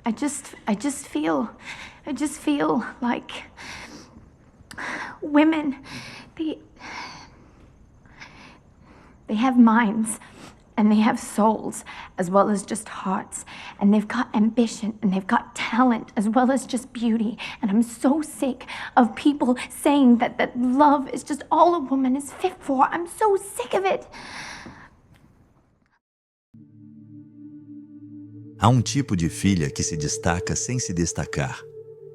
I just feel like women, they have minds and they have souls as well as just hearts, and they've got ambition and they've got talent as well as just beauty. And I'm so sick of people saying that love is just all a woman is fit for. I'm so sick of it. Há um tipo de filha que se destaca sem se destacar.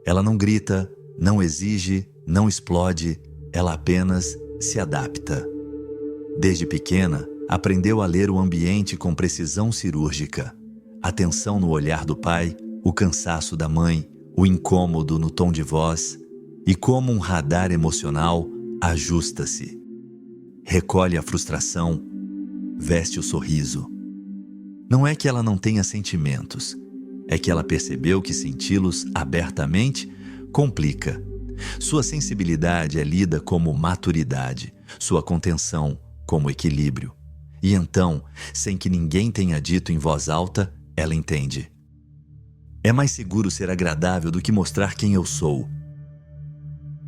Ela não grita, não exige, não explode, ela apenas se adapta. Desde pequena, aprendeu a ler o ambiente com precisão cirúrgica. Atenção no olhar do pai, o cansaço da mãe, o incômodo no tom de voz, e como um radar emocional, ajusta-se. Recolhe a frustração, veste o sorriso. Não é que ela não tenha sentimentos, é que ela percebeu que senti-los abertamente complica. Sua sensibilidade é lida como maturidade, sua contenção como equilíbrio. E então, sem que ninguém tenha dito em voz alta, ela entende. É mais seguro ser agradável do que mostrar quem eu sou.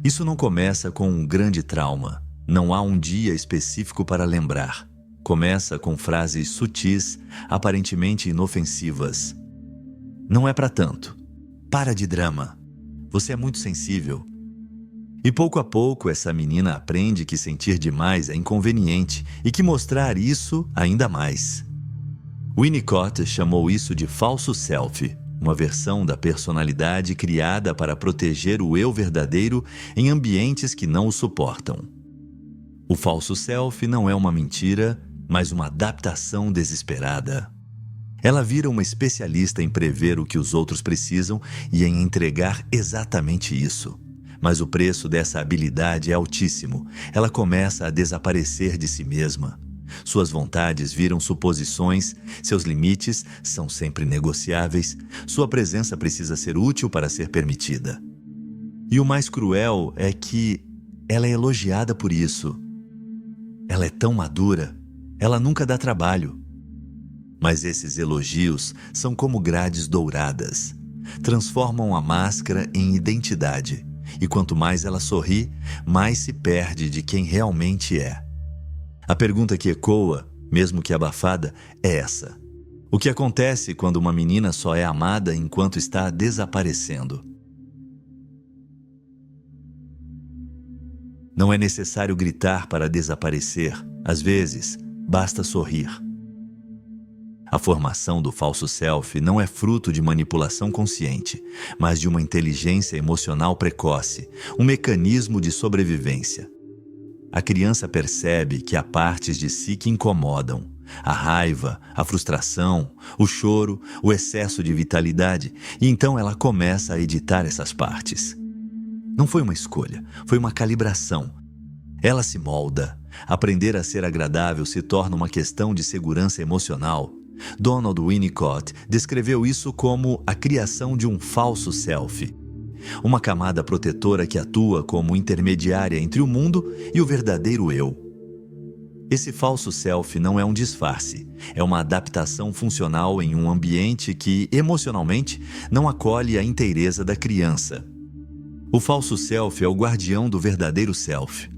Isso não começa com um grande trauma. Não há um dia específico para lembrar. Começa com frases sutis, aparentemente inofensivas. Não é para tanto. Para de drama. Você é muito sensível. E pouco a pouco essa menina aprende que sentir demais é inconveniente e que mostrar isso ainda mais. Winnicott chamou isso de falso self, uma versão da personalidade criada para proteger o eu verdadeiro em ambientes que não o suportam. O falso self não é uma mentira, mas uma adaptação desesperada. Ela vira uma especialista em prever o que os outros precisam e em entregar exatamente isso. Mas o preço dessa habilidade é altíssimo. Ela começa a desaparecer de si mesma. Suas vontades viram suposições, seus limites são sempre negociáveis, sua presença precisa ser útil para ser permitida. E o mais cruel é que ela é elogiada por isso. Ela é tão madura, ela nunca dá trabalho. Mas esses elogios são como grades douradas. Transformam a máscara em identidade. E quanto mais ela sorri, mais se perde de quem realmente é. A pergunta que ecoa, mesmo que abafada, é essa. O que acontece quando uma menina só é amada enquanto está desaparecendo? Não é necessário gritar para desaparecer. Às vezes, basta sorrir. A formação do falso self não é fruto de manipulação consciente, mas de uma inteligência emocional precoce, um mecanismo de sobrevivência. A criança percebe que há partes de si que incomodam, a raiva, a frustração, o choro, o excesso de vitalidade, e então ela começa a editar essas partes. Não foi uma escolha, foi uma calibração. Ela se molda. Aprender a ser agradável se torna uma questão de segurança emocional. Donald Winnicott descreveu isso como a criação de um falso self, uma camada protetora que atua como intermediária entre o mundo e o verdadeiro eu. Esse falso self não é um disfarce, é uma adaptação funcional em um ambiente que, emocionalmente, não acolhe a inteireza da criança. O falso self é o guardião do verdadeiro self.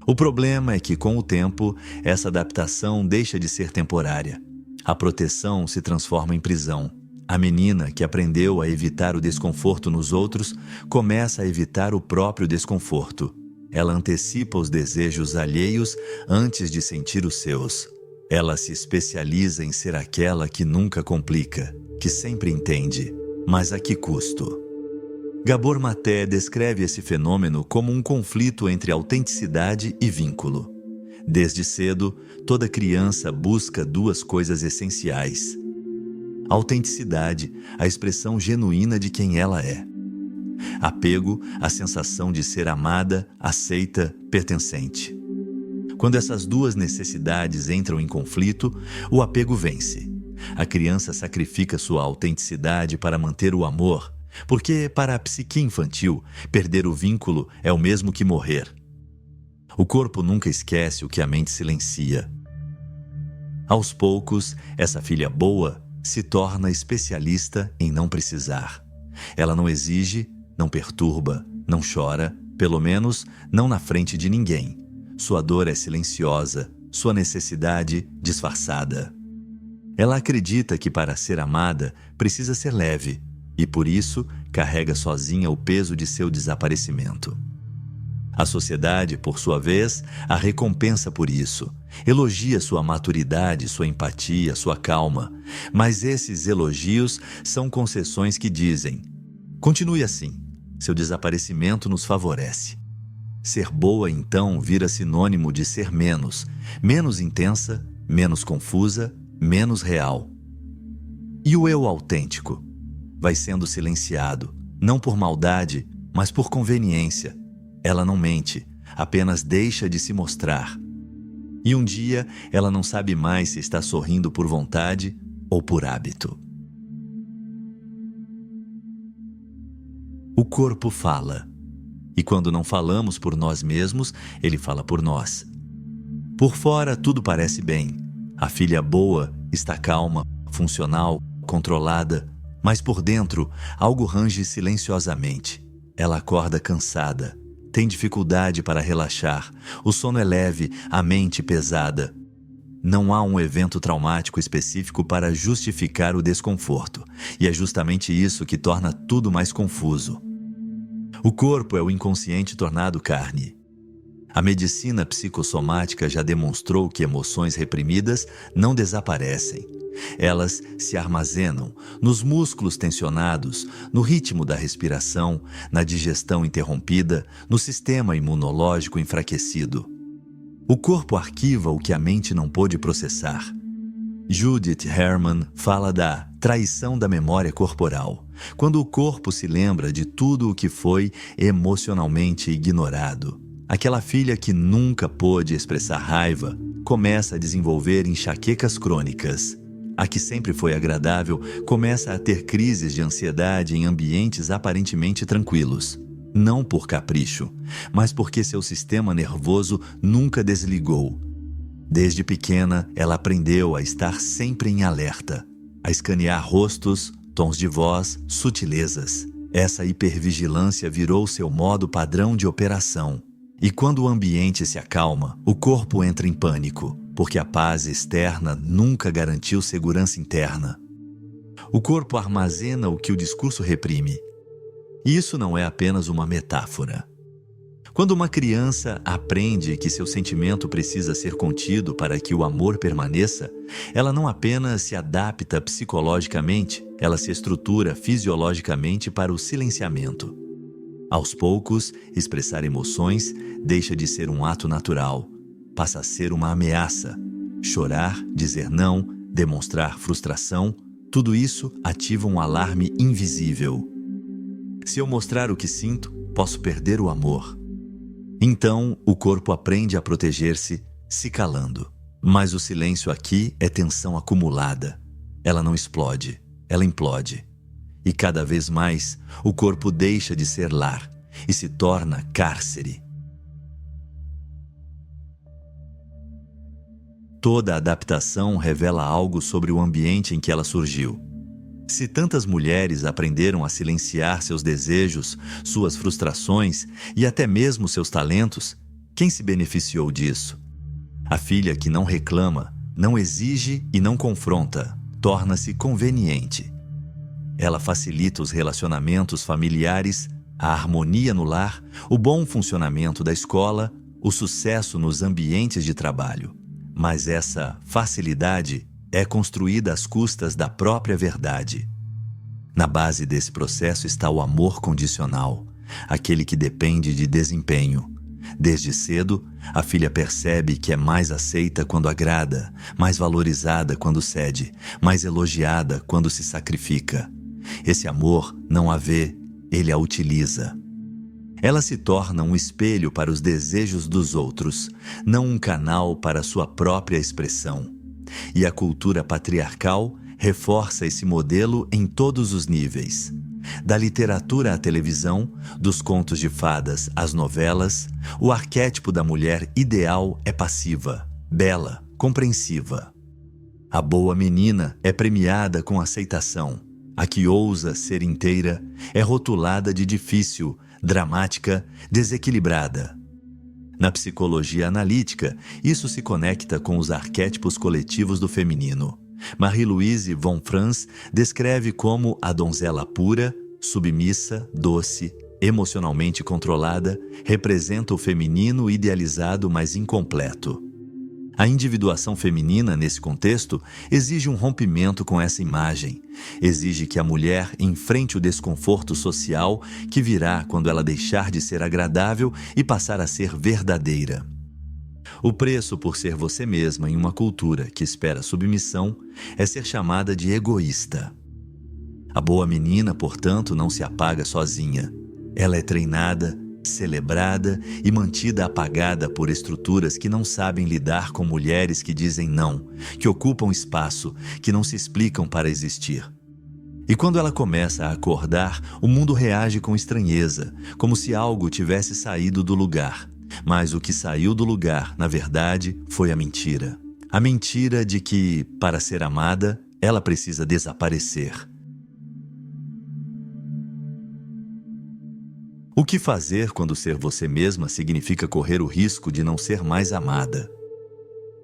O problema é que, com o tempo, essa adaptação deixa de ser temporária. A proteção se transforma em prisão. A menina, que aprendeu a evitar o desconforto nos outros, começa a evitar o próprio desconforto. Ela antecipa os desejos alheios antes de sentir os seus. Ela se especializa em ser aquela que nunca complica, que sempre entende, mas a que custo? Gabor Maté descreve esse fenômeno como um conflito entre autenticidade e vínculo. Desde cedo, toda criança busca duas coisas essenciais. A autenticidade, a expressão genuína de quem ela é. Apego, a sensação de ser amada, aceita, pertencente. Quando essas duas necessidades entram em conflito, o apego vence. A criança sacrifica sua autenticidade para manter o amor, porque, para a psique infantil, perder o vínculo é o mesmo que morrer. O corpo nunca esquece o que a mente silencia. Aos poucos, essa filha boa se torna especialista em não precisar. Ela não exige, não perturba, não chora, pelo menos não na frente de ninguém. Sua dor é silenciosa, sua necessidade disfarçada. Ela acredita que para ser amada precisa ser leve e, por isso, carrega sozinha o peso de seu desaparecimento. A sociedade, por sua vez, a recompensa por isso. Elogia sua maturidade, sua empatia, sua calma. Mas esses elogios são concessões que dizem: continue assim, seu desaparecimento nos favorece. Ser boa, então, vira sinônimo de ser menos intensa, menos confusa, menos real. E o eu autêntico? Vai sendo silenciado, não por maldade, mas por conveniência. Ela não mente, apenas deixa de se mostrar. E um dia, ela não sabe mais se está sorrindo por vontade ou por hábito. O corpo fala. E quando não falamos por nós mesmos, ele fala por nós. Por fora, tudo parece bem. A filha boa está calma, funcional, controlada. Mas por dentro, algo range silenciosamente. Ela acorda cansada. Tem dificuldade para relaxar, o sono é leve, a mente pesada. Não há um evento traumático específico para justificar o desconforto, e é justamente isso que torna tudo mais confuso. O corpo é o inconsciente tornado carne. A medicina psicossomática já demonstrou que emoções reprimidas não desaparecem. Elas se armazenam nos músculos tensionados, no ritmo da respiração, na digestão interrompida, no sistema imunológico enfraquecido. O corpo arquiva o que a mente não pôde processar. Judith Herman fala da traição da memória corporal, quando o corpo se lembra de tudo o que foi emocionalmente ignorado. Aquela filha que nunca pôde expressar raiva começa a desenvolver enxaquecas crônicas. A que sempre foi agradável começa a ter crises de ansiedade em ambientes aparentemente tranquilos. Não por capricho, mas porque seu sistema nervoso nunca desligou. Desde pequena, ela aprendeu a estar sempre em alerta, a escanear rostos, tons de voz, sutilezas. Essa hipervigilância virou seu modo padrão de operação. E quando o ambiente se acalma, o corpo entra em pânico, porque a paz externa nunca garantiu segurança interna. O corpo armazena o que o discurso reprime. E isso não é apenas uma metáfora. Quando uma criança aprende que seu sentimento precisa ser contido para que o amor permaneça, ela não apenas se adapta psicologicamente, ela se estrutura fisiologicamente para o silenciamento. Aos poucos, expressar emoções deixa de ser um ato natural, passa a ser uma ameaça. Chorar, dizer não, demonstrar frustração, tudo isso ativa um alarme invisível. Se eu mostrar o que sinto, posso perder o amor. Então, o corpo aprende a proteger-se, se calando. Mas o silêncio aqui é tensão acumulada. Ela não explode, ela implode. E cada vez mais, o corpo deixa de ser lar e se torna cárcere. Toda adaptação revela algo sobre o ambiente em que ela surgiu. Se tantas mulheres aprenderam a silenciar seus desejos, suas frustrações e até mesmo seus talentos, quem se beneficiou disso? A filha que não reclama, não exige e não confronta, torna-se conveniente. Ela facilita os relacionamentos familiares, a harmonia no lar, o bom funcionamento da escola, o sucesso nos ambientes de trabalho. Mas essa facilidade é construída às custas da própria verdade. Na base desse processo está o amor condicional, aquele que depende de desempenho. Desde cedo, a filha percebe que é mais aceita quando agrada, mais valorizada quando cede, mais elogiada quando se sacrifica. Esse amor não a vê, ele a utiliza. Ela se torna um espelho para os desejos dos outros, não um canal para sua própria expressão. E a cultura patriarcal reforça esse modelo em todos os níveis. Da literatura à televisão, dos contos de fadas às novelas, o arquétipo da mulher ideal é passiva, bela, compreensiva. A boa menina é premiada com aceitação. A que ousa ser inteira é rotulada de difícil, dramática, desequilibrada. Na psicologia analítica, isso se conecta com os arquétipos coletivos do feminino. Marie-Louise von Franz descreve como a donzela pura, submissa, doce, emocionalmente controlada, representa o feminino idealizado, mas incompleto. A individuação feminina, nesse contexto, exige um rompimento com essa imagem. Exige que a mulher enfrente o desconforto social que virá quando ela deixar de ser agradável e passar a ser verdadeira. O preço por ser você mesma em uma cultura que espera submissão é ser chamada de egoísta. A boa menina, portanto, não se apaga sozinha. Ela é treinada, celebrada e mantida apagada por estruturas que não sabem lidar com mulheres que dizem não, que ocupam espaço, que não se explicam para existir. E quando ela começa a acordar, o mundo reage com estranheza, como se algo tivesse saído do lugar. Mas o que saiu do lugar, na verdade, foi a mentira. A mentira de que, para ser amada, ela precisa desaparecer. O que fazer quando ser você mesma significa correr o risco de não ser mais amada?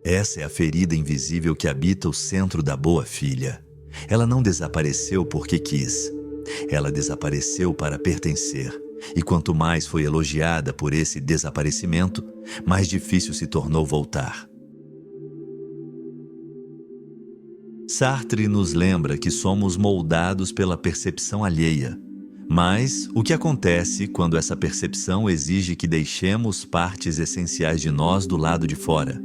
Essa é a ferida invisível que habita o centro da boa filha. Ela não desapareceu porque quis. Ela desapareceu para pertencer. E quanto mais foi elogiada por esse desaparecimento, mais difícil se tornou voltar. Sartre nos lembra que somos moldados pela percepção alheia. Mas o que acontece quando essa percepção exige que deixemos partes essenciais de nós do lado de fora?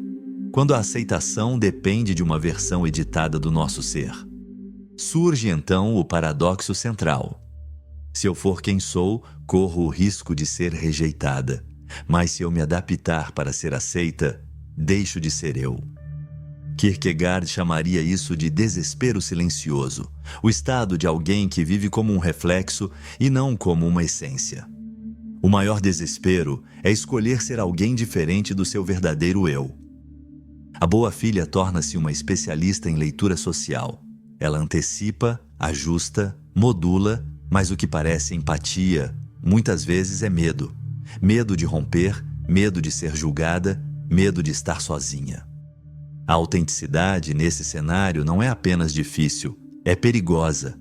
Quando a aceitação depende de uma versão editada do nosso ser? Surge então o paradoxo central. Se eu for quem sou, corro o risco de ser rejeitada. Mas se eu me adaptar para ser aceita, deixo de ser eu. Kierkegaard chamaria isso de desespero silencioso, o estado de alguém que vive como um reflexo e não como uma essência. O maior desespero é escolher ser alguém diferente do seu verdadeiro eu. A boa filha torna-se uma especialista em leitura social. Ela antecipa, ajusta, modula, mas o que parece empatia, muitas vezes é medo. Medo de romper, medo de ser julgada, medo de estar sozinha. A autenticidade nesse cenário não é apenas difícil, é perigosa.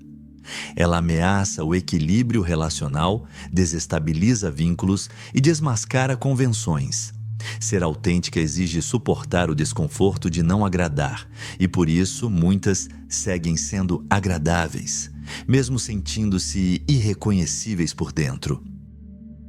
Ela ameaça o equilíbrio relacional, desestabiliza vínculos e desmascara convenções. Ser autêntica exige suportar o desconforto de não agradar, e por isso muitas seguem sendo agradáveis, mesmo sentindo-se irreconhecíveis por dentro.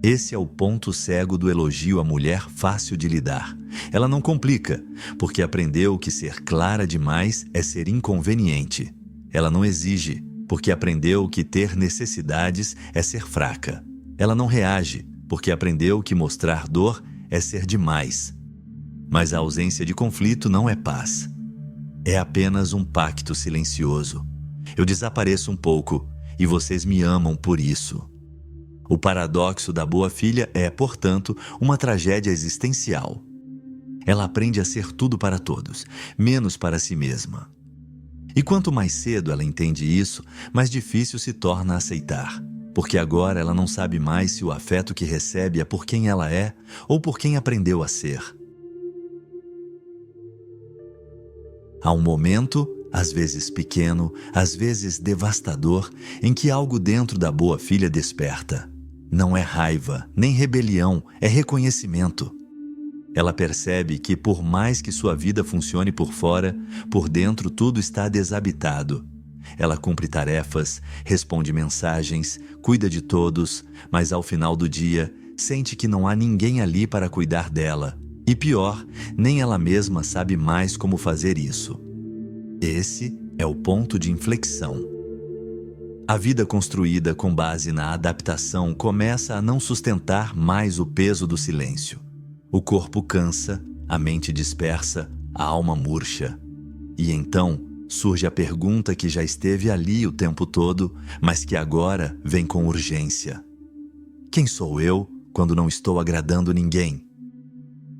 Esse é o ponto cego do elogio à mulher fácil de lidar. Ela não complica, porque aprendeu que ser clara demais é ser inconveniente. Ela não exige, porque aprendeu que ter necessidades é ser fraca. Ela não reage, porque aprendeu que mostrar dor é ser demais. Mas a ausência de conflito não é paz. É apenas um pacto silencioso. Eu desapareço um pouco, e vocês me amam por isso. O paradoxo da boa filha é, portanto, uma tragédia existencial. Ela aprende a ser tudo para todos, menos para si mesma. E quanto mais cedo ela entende isso, mais difícil se torna aceitar, porque agora ela não sabe mais se o afeto que recebe é por quem ela é ou por quem aprendeu a ser. Há um momento, às vezes pequeno, às vezes devastador, em que algo dentro da boa filha desperta. Não é raiva, nem rebelião, é reconhecimento. Ela percebe que, por mais que sua vida funcione por fora, por dentro tudo está desabitado. Ela cumpre tarefas, responde mensagens, cuida de todos, mas ao final do dia, sente que não há ninguém ali para cuidar dela. E pior, nem ela mesma sabe mais como fazer isso. Esse é o ponto de inflexão. A vida construída com base na adaptação começa a não sustentar mais o peso do silêncio. O corpo cansa, a mente dispersa, a alma murcha. E então surge a pergunta que já esteve ali o tempo todo, mas que agora vem com urgência. Quem sou eu quando não estou agradando ninguém?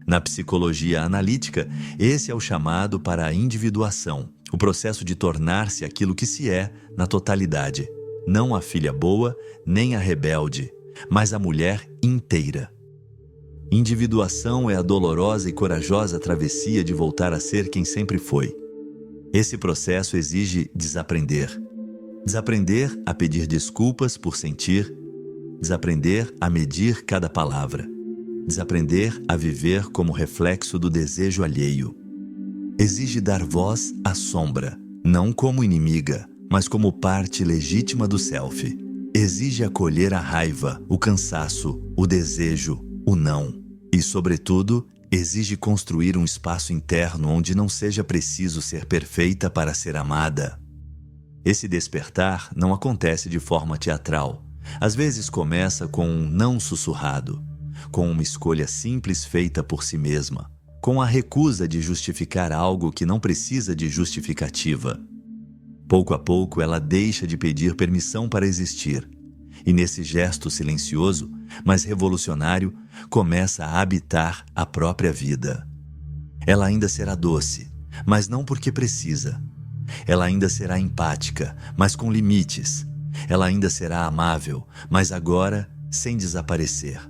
Na psicologia analítica, esse é o chamado para a individuação, O processo de tornar-se aquilo que se é na totalidade. Não a filha boa, nem a rebelde, mas a mulher inteira. Individuação é a dolorosa e corajosa travessia de voltar a ser quem sempre foi. Esse processo exige desaprender. Desaprender a pedir desculpas por sentir, desaprender a medir cada palavra, desaprender a viver como reflexo do desejo alheio. Exige dar voz à sombra, não como inimiga, mas como parte legítima do self. Exige acolher a raiva, o cansaço, o desejo, o não. E, sobretudo, exige construir um espaço interno onde não seja preciso ser perfeita para ser amada. Esse despertar não acontece de forma teatral. Às vezes começa com um não sussurrado, com uma escolha simples feita por si mesma, com a recusa de justificar algo que não precisa de justificativa. Pouco a pouco ela deixa de pedir permissão para existir, e nesse gesto silencioso, mas revolucionário, começa a habitar a própria vida. Ela ainda será doce, mas não porque precisa. Ela ainda será empática, mas com limites. Ela ainda será amável, mas agora sem desaparecer.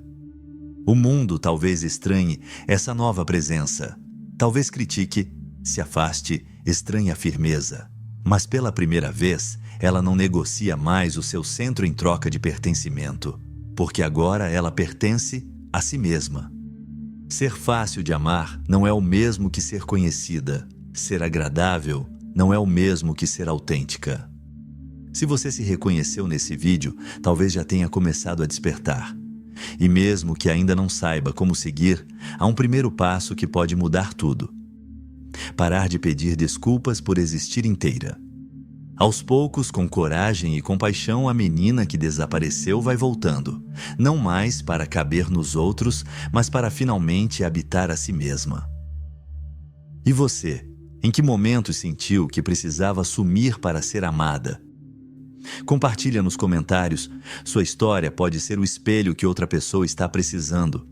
O mundo talvez estranhe essa nova presença. Talvez critique, se afaste, estranhe a firmeza. Mas pela primeira vez, ela não negocia mais o seu centro em troca de pertencimento, porque agora ela pertence a si mesma. Ser fácil de amar não é o mesmo que ser conhecida. Ser agradável não é o mesmo que ser autêntica. Se você se reconheceu nesse vídeo, talvez já tenha começado a despertar. E mesmo que ainda não saiba como seguir, há um primeiro passo que pode mudar tudo. Parar de pedir desculpas por existir inteira. Aos poucos, com coragem e compaixão, a menina que desapareceu vai voltando, não mais para caber nos outros, mas para finalmente habitar a si mesma. E você, em que momento sentiu que precisava sumir para ser amada? Compartilha nos comentários. Sua história pode ser o espelho que outra pessoa está precisando.